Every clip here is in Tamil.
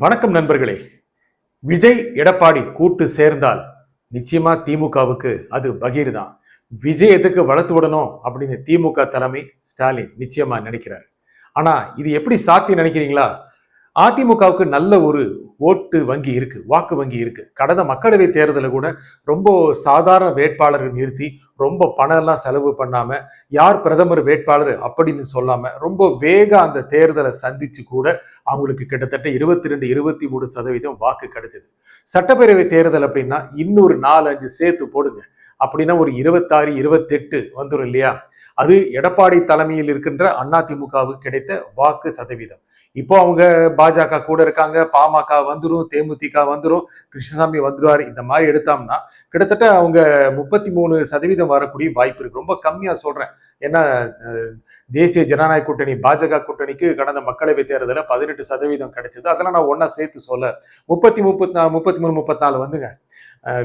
வணக்கம் நண்பர்களே. விஜய் எடப்பாடி கூட்டு சேர்ந்தால் நிச்சயமா திமுகவுக்கு அது பகீர் தான். விஜய் எதுக்கு வளர்த்து விடணும் அப்படின்னு திமுக தலைமை ஸ்டாலின் நிச்சயமா நினைக்கிறார். ஆனா இது எப்படி சாத்தியம் நினைக்கிறீங்களா? அதிமுகவுக்கு நல்ல ஒரு ஓட்டு வங்கி இருக்கு, வாக்கு வங்கி இருக்கு. கடந்த மக்களவை தேர்தலில் கூட ரொம்ப சாதாரண வேட்பாளர்கள் நிறுத்தி ரொம்ப பணம் எல்லாம் செலவு பண்ணாம யார் பிரதமர் வேட்பாளர் அப்படின்னு சொல்லாம ரொம்ப வேக அந்த தேர்தலை சந்திச்சு கூட அவங்களுக்கு கிட்டத்தட்ட 22-23% வாக்கு கிடைச்சது. சட்டப்பேரவை தேர்தல் அப்படின்னா இன்னொரு 4-5 சேர்த்து போடுங்க, அப்படின்னா ஒரு 26-28 வந்துடும் இல்லையா? அது எடப்பாடி தலைமையில் இருக்கின்ற அதிமுகவுக்கு கிடைத்த வாக்கு சதவீதம். இப்போ அவங்க பாஜக கூட இருக்காங்க, பாமக வந்துடும், தேமுதிக வந்துடும், கிருஷ்ணசாமி வந்துடுவார். இந்த மாதிரி எடுத்தோம்னா கிட்டத்தட்ட அவங்க 33% வரக்கூடிய வாய்ப்பு இருக்கு. ரொம்ப கம்மியா சொல்றேன். ஏன்னா தேசிய ஜனநாயக கூட்டணி பாஜக கூட்டணிக்கு கடந்த மக்களவை தேர்தலில் 18% கிடைச்சது. அதெல்லாம் நான் ஒன்னா சேர்த்து சொல்ல 33-34 வந்துங்க.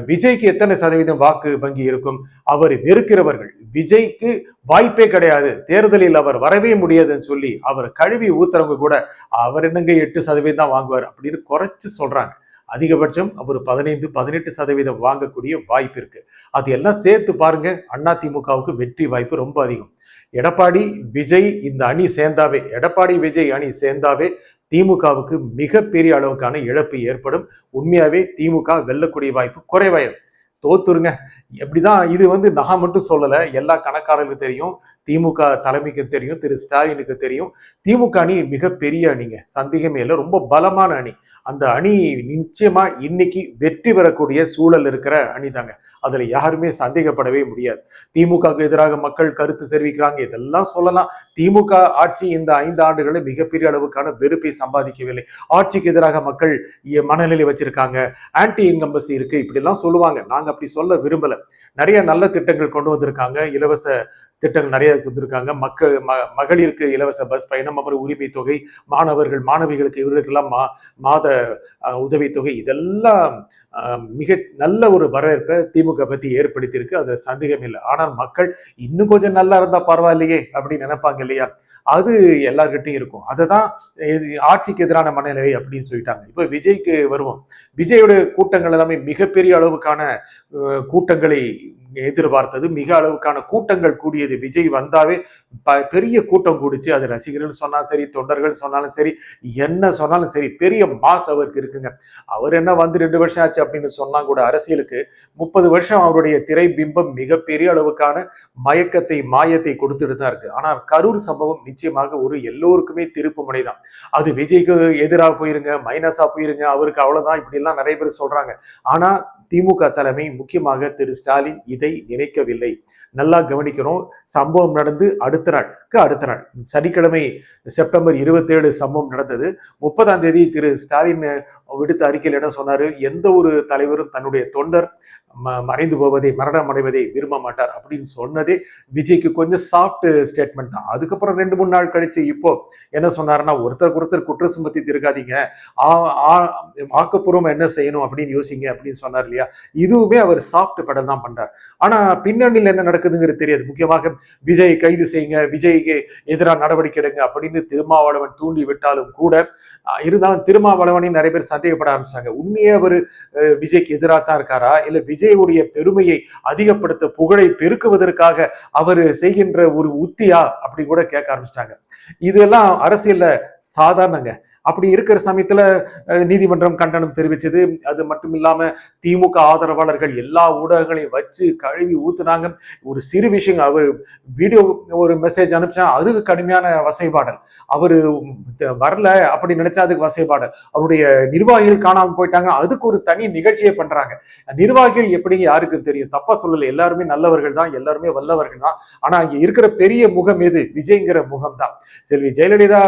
விஜய்க்கு எத்தனை சதவீதம் வாக்கு வங்கி இருக்கும்? அவர் நெருக்கிறவர்கள் விஜய்க்கு வாய்ப்பே கிடையாது, தேர்தலில் அவர் வரவே முடியாதுன்னு சொல்லி அவர் கழுவி ஊத்துறவங்க கூட அவர் என்னங்க 8% தான் வாங்குவார் அப்படின்னு குறைச்சு சொல்றாங்க. அதிகபட்சம் அவர் 15-18% வாங்கக்கூடிய வாய்ப்பு இருக்கு. அது எல்லாம் சேர்த்து பாருங்க, அதிமுகவுக்கு வெற்றி வாய்ப்பு ரொம்ப அதிகம். எடப்பாடி விஜய் இந்த அணி சேர்ந்தாவே, எடப்பாடி விஜய் அணி சேர்ந்தாவே திமுகவுக்கு மிகப்பெரிய அளவுக்கான இழப்பு ஏற்படும். உண்மையாவே திமுக வெல்லக்கூடிய வாய்ப்பு குறைவாயிரும். தோத்துருங்க. எப்படிதான் இது நான் மட்டும் சொல்லல, எல்லா கணக்காளர்களுக்கும் தெரியும், திமுக தலைமைக்கு தெரியும், திரு ஸ்டாலினுக்கு தெரியும். திமுக அணி மிகப்பெரிய அணிங்க, சந்தேகமே இல்லை, ரொம்ப பலமான அணி. அந்த அணி நிச்சயமா இன்னைக்கு வெற்றி பெறக்கூடிய சூழல் இருக்கிற அணி தாங்க. அதுல யாருமே சந்தேகப்படவே முடியாது. திமுகவுக்கு எதிராக மக்கள் கருத்து தெரிவிக்கிறாங்க, இதெல்லாம் சொல்லலாம். திமுக ஆட்சி இந்த 5 ஆண்டுகளில் மிகப்பெரிய அளவுக்கான வெறுப்பை சம்பாதிக்கவில்லை. ஆட்சிக்கு எதிராக மக்கள் மனநிலை வச்சிருக்காங்க, ஆன்டி இன்கம்பசி இருக்கு, இப்படி எல்லாம் சொல்லுவாங்க. நாங்க அப்படி சொல்ல விரும்பல. நிறைய நல்ல திட்டங்கள் கொண்டு வந்திருக்காங்க, இலவச திட்டங்கள் நிறைய தந்திருக்காங்க. மகளிருக்கு இலவச பஸ் பயணம், அப்புறம் உரிமை தொகை, மாணவர்கள் மாணவிகளுக்கு இவர்களுக்கெல்லாம் மாத உதவித்தொகை, இதெல்லாம் மிக நல்ல ஒரு வரவேற்பை திமுக பத்தி ஏற்படுத்தியிருக்கு. அது சந்தேகம் இல்லை. ஆனால் மக்கள் இன்னும் கொஞ்சம் நல்லா இருந்தா பரவாயில்லையே அப்படின்னு நினைப்பாங்க இல்லையா? அது எல்லார்கிட்டையும் இருக்கும். அதுதான் ஆட்சிக்கு எதிரான மனநிலை அப்படின்னு சொல்லிட்டாங்க. இப்ப விஜய்க்கு வருவோம். விஜயோட கூட்டங்கள் எல்லாமே மிகப்பெரிய அளவுக்கான கூட்டங்களை எதிர்பார்த்தது, மிக அளவுக்கான கூட்டங்கள் கூடியது. விஜய் வந்தாவே பெரிய கூட்டம் கூடிச்சு. அது ரசிகர்கள் சொன்னாலும் சரி, தொண்டர்கள் சொன்னாலும் சரி, என்ன சொன்னாலும் சரி, பெரிய மாஸ் அவருக்கு இருக்குங்க. அவர் என்ன வந்து 2 வருஷம் ஆச்சு அப்படின்னு சொன்னா கூட அரசியலுக்கு 30 வருஷம் அவருடைய திரை பிம்பம் மிகப்பெரிய அளவுக்கான மயக்கத்தை மாயத்தை கொடுத்துட்டு தான் இருக்கு. ஆனால் கரூர் சம்பவம் நிச்சயமாக ஒரு எல்லோருக்குமே திருப்பு முனை தான். அது விஜய்க்கு எதிராக போயிருங்க, மைனஸா போயிருங்க, அவருக்கு அவ்வளவுதான், இப்படி எல்லாம் நிறைய பேர் சொல்றாங்க. ஆனா திமுக தலைமை, முக்கியமாக திரு ஸ்டாலின் இதை நினைக்கவில்லை. நல்லா கவனிக்கணும். சம்பவம் நடந்து அடுத்த நாள் சனிக்கிழமை செப்டம்பர் 27 சம்பவம் நடந்தது. 30ஆம் தேதி திரு ஸ்டாலின் விடுத்த அறிக்கையில் என்ன சொன்னாரு? எந்த ஒரு தலைவரும் தன்னுடைய தொண்டர் மறைந்து போவதை, மரணம் அடைவதை விரும்ப மாட்டார் அப்படின்னு சொன்னதே விஜய்க்கு கொஞ்சம் சாஃப்ட் ஸ்டேட்மெண்ட் தான். அதுக்கப்புறம் 2-3 நாள் கழிச்சு இப்போ என்ன சொன்னாருன்னா, ஒருத்தர் குற்றம் சுமத்தி திருக்காதீங்க, ஆக்கப்பூர்வம் என்ன செய்யணும் அப்படின்னு யோசிங்க அப்படின்னு சொன்னார் இல்லையா? இதுவுமே அவர் சாஃப்ட் படம் தான் பண்றார். ஆனா பின்னணியில் என்ன நடக்குதுங்கிறது தெரியாது. முக்கியமாக விஜய் கைது செய்யுங்க, விஜய்க்கு எதிராக நடவடிக்கை எடுங்க அப்படின்னு திருமாவளவன் தூண்டி விட்டாலும் கூட, இருந்தாலும் திருமாவளவனையும் நிறைய பேர் சந்தேகப்பட ஆரம்பிச்சாங்க. உண்மையே அவர் விஜய்க்கு எதிராக தான் இருக்காரா, இல்ல விஜயுடைய பெருமையை அதிகப்படுத்த, புகழை பெருக்குவதற்காக அவர் செய்கின்ற ஒரு உத்தியா அப்படி கூட கேட்க ஆரம்பிச்சிட்டாங்க. இதெல்லாம் அரசியல்ல சாதாரணங்க. அப்படி இருக்கிற சமயத்துல நீதிமன்றம் கண்டனம் தெரிவிச்சது. அது மட்டும் இல்லாம திமுக ஆதரவாளர்கள் எல்லா ஊடகங்களையும் வச்சு கழுவி ஊத்துனாங்க. ஒரு சிறு விஷயம், அவர் வீடியோ ஒரு மெசேஜ் அனுப்பிச்சா அதுக்கு கடுமையான வசைபாடல், அவரு வரல அப்படி நினைச்சா அதுக்கு வசைபாடல், அவருடைய நிர்வாகிகள் காணாம போயிட்டாங்க அதுக்கு ஒரு தனி நிகழ்ச்சியை பண்றாங்க. நிர்வாகிகள் எப்படிங்க யாருக்கு தெரியும்? தப்பா சொல்லல, எல்லாருமே நல்லவர்கள் தான், எல்லாருமே வல்லவர்கள் தான். ஆனா இங்க இருக்கிற பெரிய முகம் எது? விஜய்ங்கிற முகம் தான். செல்வி ஜெயலலிதா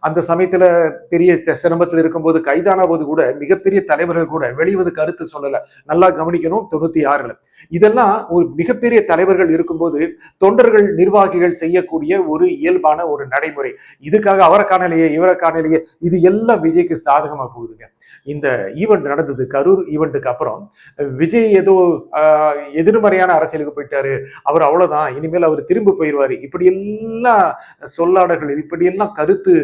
அந்த சமயத்துல பெரிய சிரமத்தில் இருக்கும்போது, கைதான போது கூட மிகப்பெரிய தலைவர்கள் கூட வெளிவது கருத்து சொல்லல. நல்லா கவனிக்கணும். 96ல இதெல்லாம் ஒரு மிகப்பெரிய தலைவர்கள் இருக்கும்போது தொண்டர்கள் நிர்வாகிகள் செய்யக்கூடிய ஒரு இயல்பான ஒரு நடைமுறை. இதுக்காக அவரை காணலையே இவரை காணலையே, இது எல்லாம் விஜய்க்கு சாதகமா போகுதுங்க. இந்த ஈவெண்ட் நடந்தது, கரூர் ஈவெண்ட்டுக்கு அப்புறம் விஜய் ஏதோ எதிர்மறையான அரசியலுக்கு போயிட்டாரு, அவர் அவ்வளவுதான், இனிமேல் அவர் திரும்ப போயிடுவாரு, இப்படி எல்லாம் சொல்லாடல்கள், இப்படி எல்லாம் கருத்து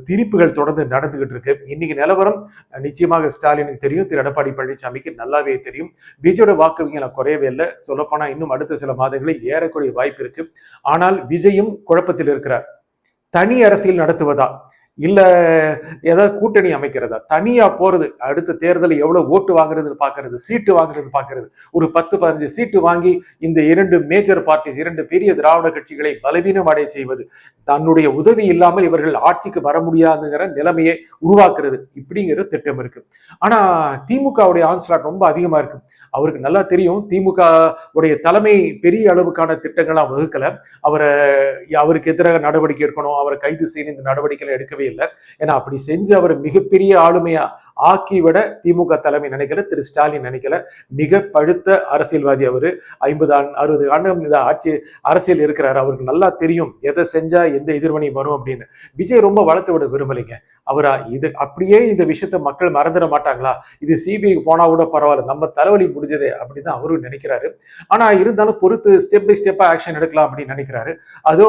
திரிப்புகள் தொடர்ந்து நடந்துகிட்டு இருக்கு. இன்னைக்கு நிலவரம் நிச்சயமாக ஸ்டாலினுக்கு தெரியும், திரு எடப்பாடி பழனிசாமிக்கு நல்லாவே தெரியும். விஜயோட வாக்கு வங்கி குறையவே இல்லை. சொல்லப்போனா இன்னும் அடுத்த சில மாதங்களில் ஏறக்கூடிய வாய்ப்பு இருக்கு. ஆனால் விஜயும் குழப்பத்தில் இருக்கிறார். தனி அரசியல் நடத்துவதா இல்ல ஏதாவது கூட்டணி அமைக்கிறதா, தனியா போறது, அடுத்த தேர்தல் எவ்வளவு ஓட்டு வாங்குறதுன்னு பாக்குறது, சீட்டு வாங்குறது பாக்குறது, ஒரு 10-15 சீட்டு வாங்கி இந்த 2 மேஜர் பார்ட்டிஸ், 2 பெரிய திராவிட கட்சிகளை பலவீனம் அடைய செய்வது, தன்னுடைய உதவி இல்லாமல் இவர்கள் ஆட்சிக்கு வர முடியாதுங்கிற நிலைமையை உருவாக்குறது, இப்படிங்கிற திட்டம் இருக்கு. ஆனா திமுகவுடைய ஆன்ஸ்லாட் ரொம்ப அதிகமா இருக்கு. அவருக்கு நல்லா தெரியும் திமுக உடைய தலைமை பெரிய அளவுக்கான திட்டங்கள்லாம் வகுக்கல. அவருக்கு எதிராக நடவடிக்கை எடுக்கணும், அவரை கைது செய்யணும், இந்த நடவடிக்கைகளை எடுக்கவே இல்லை. ஏன்னா அப்படி செஞ்சு அவர் மிகப்பெரிய ஆளுமையா ஆக்கிவிட திமுக தலைமை நினைக்கல, திரு ஸ்டாலின் நினைக்கல. மிக பழுத்த அரசியல்வாதி அவரு. 50-60 ஆண்டு இந்த ஆட்சி அரசியல் இருக்கிறாரு. அவருக்கு நல்லா தெரியும் எதை செஞ்சா எந்த எதிர்வினை வரும் அப்படின்னு. விஜய் ரொம்ப வளர்த்து விட விரும்பலைங்க. அவரா இது அப்படியே இந்த விஷயத்த மக்கள் மறந்துட மாட்டாங்களா, இது சிபிஐக்கு போனா கூட பரவாயில்ல, நம்ம தலைவலி முடிஞ்சதே அப்படிதான் அவரும் நினைக்கிறாரு. ஆனா இருந்தாலும் பொறுத்து ஸ்டெப் பை ஸ்டெப்பா ஆக்ஷன் எடுக்கலாம் அப்படின்னு நினைக்கிறாரு. அதோ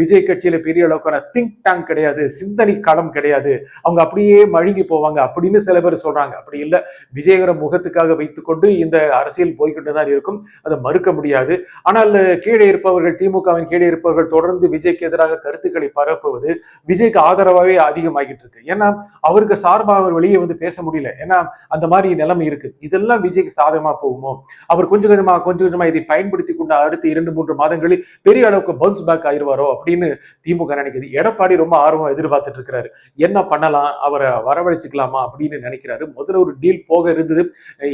விஜய் கட்சியில பெரிய அளவுக்கான திங்க் டேங்க் கிடையாது, சிந்தனை களம் கிடையாது, அவங்க அப்படியே மழுங்கி போவாங்க அப்படின்னு சில பேர் சொல்றாங்க. அப்படி இல்லை, விஜயகர முகத்துக்காக வைத்துக்கொண்டு இந்த அரசியல் போய்கிட்டு தான் இருக்கும், அதை மறுக்க முடியாது. ஆனால் கீழே இருப்பவர்கள், திமுகவின் கீழே இருப்பவர்கள் தொடர்ந்து விஜய்க்கு எதிராக கருத்துக்களை பரப்புவது விஜய்க்கு ஆதரவாகவே அதிகமாகிட்டு இருக்கு. ஏன்னா அவருக்கு சார்பாக அவர் வெளியே வந்து பேச முடியல, ஏன்னா அந்த மாதிரி நிலைமை இருக்கு. இதெல்லாம் விஜய்க்கு சாதகமா போகுமோ, அவர் கொஞ்சம் கொஞ்சமா இதை பயன்படுத்தி கொண்டு அடுத்த 2-3 மாதங்களில் பெரிய அளவுக்கு பவுன்ஸ் பேக் ஆயிருவாரோ அப்படின்னு திமுக நினைக்குது. எடப்பாடி ரொம்ப ஆர்வம் எதிர்பார்த்துட்டு இருக்கிறாரு, என்ன பண்ணலாம், அவரை வரவழைச்சுக்கலாமா அப்படின்னு நினைக்கிறாரு. முதல்ல ஒரு டீல் போக இருந்தது,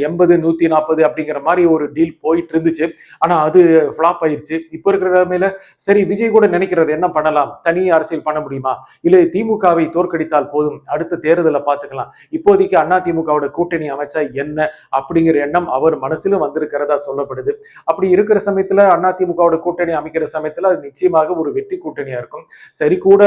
80-140 அப்படிங்கிற மாதிரி ஒரு டீல் போயிட்டு இருந்துச்சு. ஆனா அது ஃபிளாப் ஆயிருச்சு. இப்போ இருக்கிற நிலைமையில சரி விஜய் கூட நினைக்கிறாரு, என்ன பண்ணலாம், தனி அரசியல் பண்ண முடியுமா, இல்லை திமுகவை தோற்கடித்தால் போதும், அடுத்த தேர்தலை பார்த்துக்கலாம், இப்போதைக்கு அண்ணா திமுகவோட கூட்டணி அமைச்சா என்ன அப்படிங்கிற எண்ணம் அவர் மனசிலும் வந்திருக்கிறதா சொல்லப்படுது. அப்படி இருக்கிற சமயத்துல அண்ணா திமுகவோட கூட்டணி அமைக்கிற சமயத்துல அது நிச்சயமாக ஒரு வெற்றி கூட்டணியா இருக்கும். சரி கூட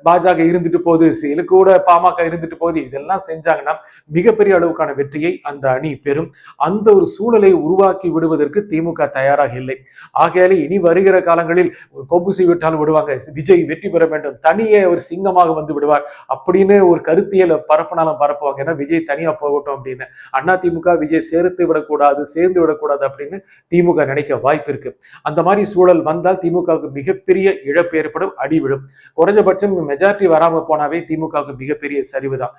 பாஜக இருந்துட்டு போகுது, சில கூட பாமக இருந்துட்டு போகுது, இதெல்லாம் செஞ்சாங்கன்னா மிகப்பெரிய அளவுக்கான வெற்றியை அந்த அணி பெறும். அந்த ஒரு சூழலை உருவாக்கி விடுவதற்கு திமுக தயாராக இல்லை. ஆகையாலே இனி வருகிற காலங்களில் கொம்புசி விட்டாலும் விடுவாங்க, விஜய் வெற்றி பெற வேண்டும், தனியே ஒரு சிங்கமாக வந்து விடுவார் அப்படின்னு ஒரு கருத்தியல் பரப்பினாலும் பரப்புவாங்க. ஏன்னா விஜய் தனியா போகட்டும் அப்படின்னு. அண்ணா திமுக விஜய் சேர்ந்து விடக்கூடாது அப்படின்னு திமுக நினைக்க வாய்ப்பு இருக்கு. அந்த மாதிரி சூழல் வந்தால் திமுகவுக்கு மிகப்பெரிய இழப்பு ஏற்படும், அடிவிடும். குறைஞ்சபட்சம் மெஜாரிட்டி வராம போனாவே திமுகவுக்கு மிகப்பெரிய சரிவு தான்.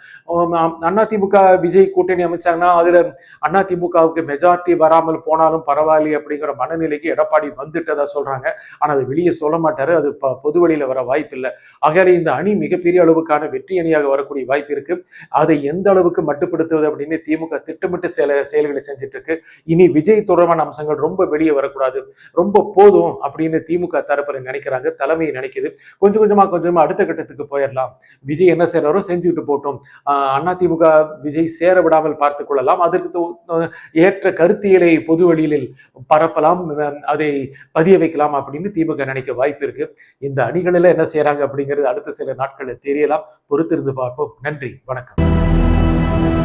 அண்ணா திமுக விஜய் கூட்டணி அமைச்சாங்கன்னா அதுல அண்ணா திமுகவுக்கு மெஜாரிட்டி வராமல் போனாலும் பரவாயில்லை அப்படிங்கிற மனநிலைக்கு எடப்பாடி வந்துட்டதா சொல்றாங்க. ஆனா அது வெளியே சொல்ல மாட்டாரு, அது பொது வழியில வர வாய்ப்பு இல்லை. ஆகையால இந்த அணி மிகப்பெரிய அளவுக்கான வெற்றி அணியாக வரக்கூடிய வாய்ப்பு இருக்கு. அதை எந்த அளவுக்கு மட்டுப்படுத்துவது அப்படின்னு திமுக திட்டமிட்டு செயல்களை செஞ்சுட்டு இருக்கு. இனி விஜய் தொடர்பான அம்சங்கள் ரொம்ப வெளியே வரக்கூடாது, ரொம்ப போதும் அப்படின்னு திமுக தரப்பில் நினைக்கிறாங்க, தலைமையை நினைக்குது. கொஞ்சம் கொஞ்சமா அடுத்த கட்டத்துக்கு போயிடலாம், விஜய் என்ன செய்யறாரோ செஞ்சுக்கிட்டு போட்டோம், அதிமுக விஜய் சேர விடாமல் பார்த்துக் கொள்ளலாம், அதற்கு ஏற்ற கருத்தியலை பொது வழியில் பரப்பலாம், அதை பதிய வைக்கலாம் அப்படின்னு திமுக நினைக்க வாய்ப்பு இருக்கு. இந்த அணிகளில் என்ன செய்யறாங்க அப்படிங்கிறது அடுத்த சில நாட்களில் தெரியலாம், பொறுத்திருந்து பார்ப்போம். நன்றி, வணக்கம்.